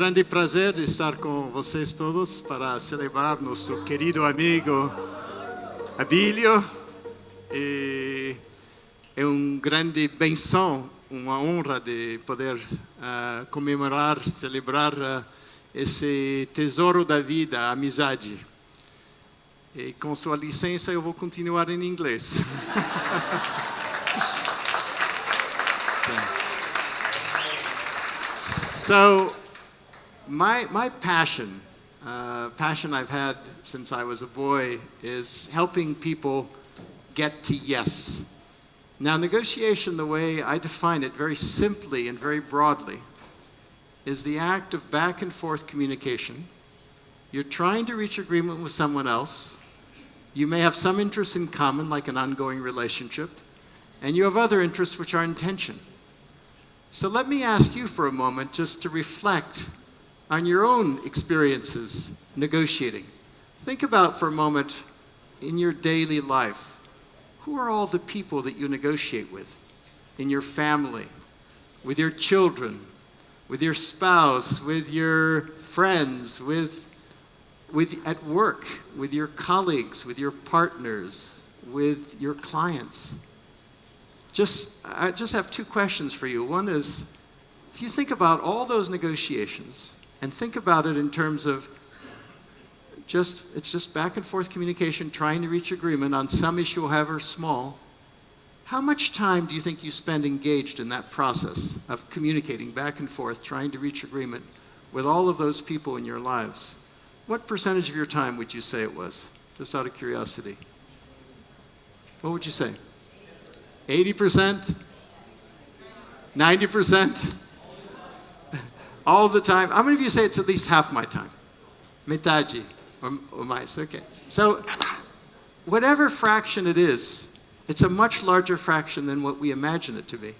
grande prazer de estar com vocês todos para celebrar nosso querido amigo Abílio. E é grande benção, uma honra de poder comemorar, celebrar esse tesouro da vida, a amizade. E com sua licença eu vou continuar em inglês. So my passion I've had since I was a boy is helping people get to yes. Now, negotiation, the way I define it very simply and very broadly, is the act of back and forth communication. You're trying to reach agreement with someone else. You may have some interests in common, like an ongoing relationship, and you have other interests which are in tension. So let me ask you for a moment just to reflect on your own experiences negotiating. Think about for a moment in your daily life, who are all the people that you negotiate with? In your family, with your children, with your spouse, with your friends, with at work, with your colleagues, with your partners, with your clients. I just have two questions for you. One is, if you think about all those negotiations and think about it in terms of it's just back and forth communication, trying to reach agreement on some issue, however small, how much time do you think you spend engaged in that process of communicating back and forth, trying to reach agreement with all of those people in your lives? What percentage of your time would you say it was, just out of curiosity? What would you say? 80%? 90%? All the time? How many of you say it's at least half my time? Metade or mais, okay. So whatever fraction it is, it's a much larger fraction than what we imagine it to be.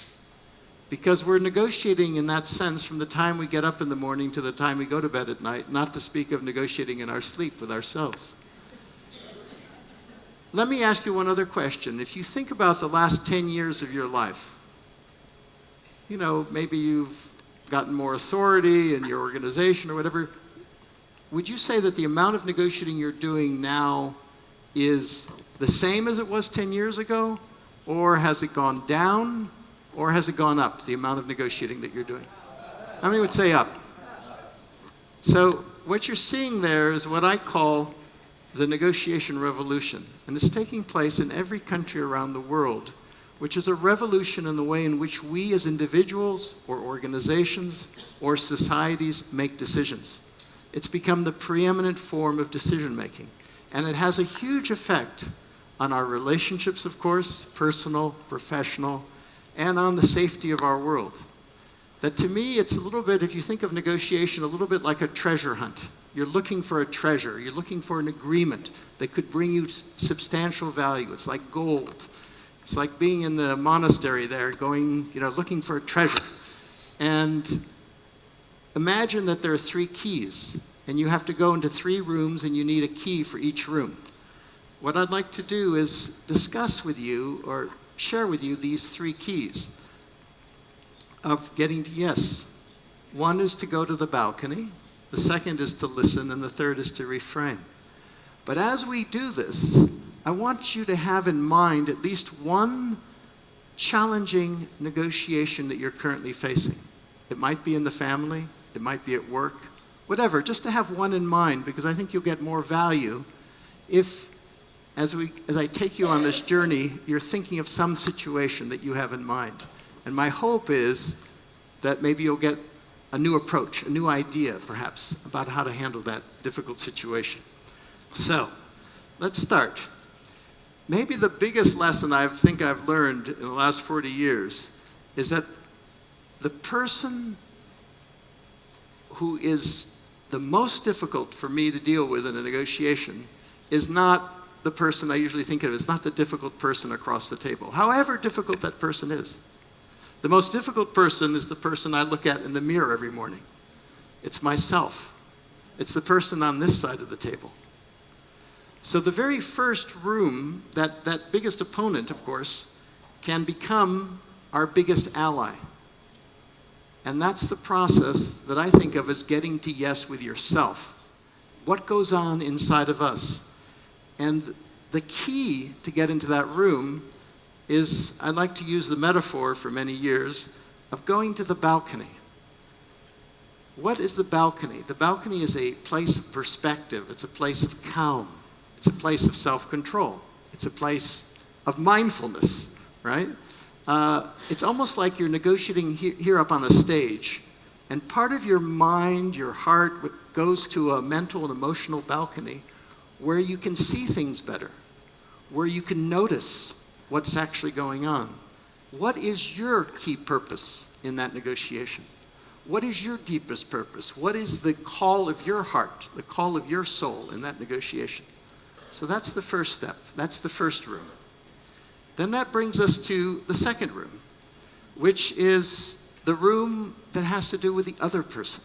Because we're negotiating in that sense from the time we get up in the morning to the time we go to bed at night, not to speak of negotiating in our sleep with ourselves. Let me ask you one other question. If you think about the last 10 years of your life, you know, maybe you've gotten more authority in your organization or whatever, would you say that the amount of negotiating you're doing now is the same as it was 10 years ago? Or has it gone down? Or has it gone up, the amount of negotiating that you're doing? How many would say up? So what you're seeing there is what I call the negotiation revolution. And it's taking place in every country around the world, which is a revolution in the way in which we as individuals or organizations or societies make decisions. It's become the preeminent form of decision making. And it has a huge effect on our relationships, of course, personal, professional, and on the safety of our world. That to me, it's a little bit, if you think of negotiation, a little bit like a treasure hunt. You're looking for a treasure. You're looking for an agreement that could bring you substantial value. It's like gold. It's like being in the monastery there, going, looking for a treasure. And imagine that there are 3 keys, and you have to go into 3 rooms, and you need a key for each room. What I'd like to do is discuss with you, or share with you, these 3 keys of getting to yes. One is to go to the balcony, the second is to listen, and the third is to refrain. But as we do this, I want you to have in mind at least one challenging negotiation that you're currently facing. It might be in the family, it might be at work, whatever, just to have one in mind, because I think you'll get more value if, as I take you on this journey, you're thinking of some situation that you have in mind. And my hope is that maybe you'll get a new approach, a new idea, perhaps, about how to handle that difficult situation. So, let's start. Maybe the biggest lesson I think I've learned in the last 40 years is that the person who is the most difficult for me to deal with in a negotiation is not the person I usually think of as, not the difficult person across the table, however difficult that person is. The most difficult person is the person I look at in the mirror every morning. It's myself. It's the person on this side of the table. So the very first room, that biggest opponent, of course, can become our biggest ally. And that's the process that I think of as getting to yes with yourself. What goes on inside of us? And the key to get into that room is, I like to use the metaphor for many years, of going to the balcony. What is the balcony? The balcony is a place of perspective. It's a place of calm. It's a place of self-control. It's a place of mindfulness, right? It's almost like you're negotiating here up on a stage, and part of your mind, your heart, goes to a mental and emotional balcony where you can see things better, where you can notice what's actually going on. What is your key purpose in that negotiation? What is your deepest purpose? What is the call of your heart, the call of your soul in that negotiation? So that's the first step. That's the first room. Then that brings us to the second room, which is the room that has to do with the other person.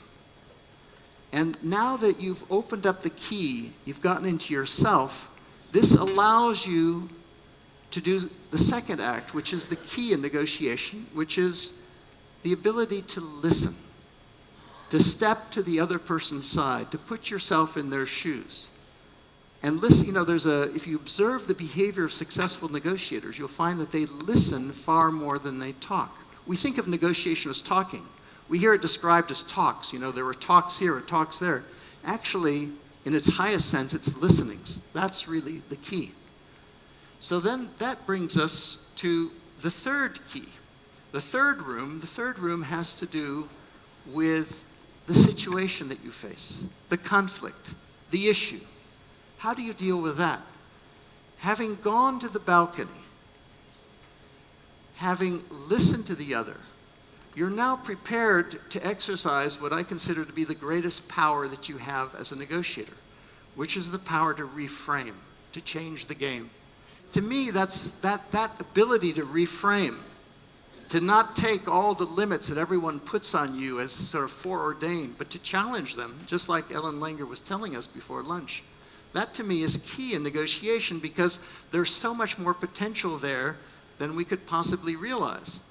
And now that you've opened up the key, you've gotten into yourself, this allows you to do the second act, which is the key in negotiation, which is the ability to listen, to step to the other person's side, to put yourself in their shoes. And listen, if you observe the behavior of successful negotiators, you'll find that they listen far more than they talk. We think of negotiation as talking. We hear it described as talks. There were talks here or talks there. Actually, in its highest sense, it's listenings. That's really the key. So then that brings us to the third key. The third room has to do with the situation that you face, the conflict, the issue. How do you deal with that? Having gone to the balcony, having listened to the other, you're now prepared to exercise what I consider to be the greatest power that you have as a negotiator, which is the power to reframe, to change the game. To me, that's that ability to reframe, to not take all the limits that everyone puts on you as sort of foreordained, but to challenge them, just like Ellen Langer was telling us before lunch. That to me is key in negotiation because there's so much more potential there than we could possibly realize.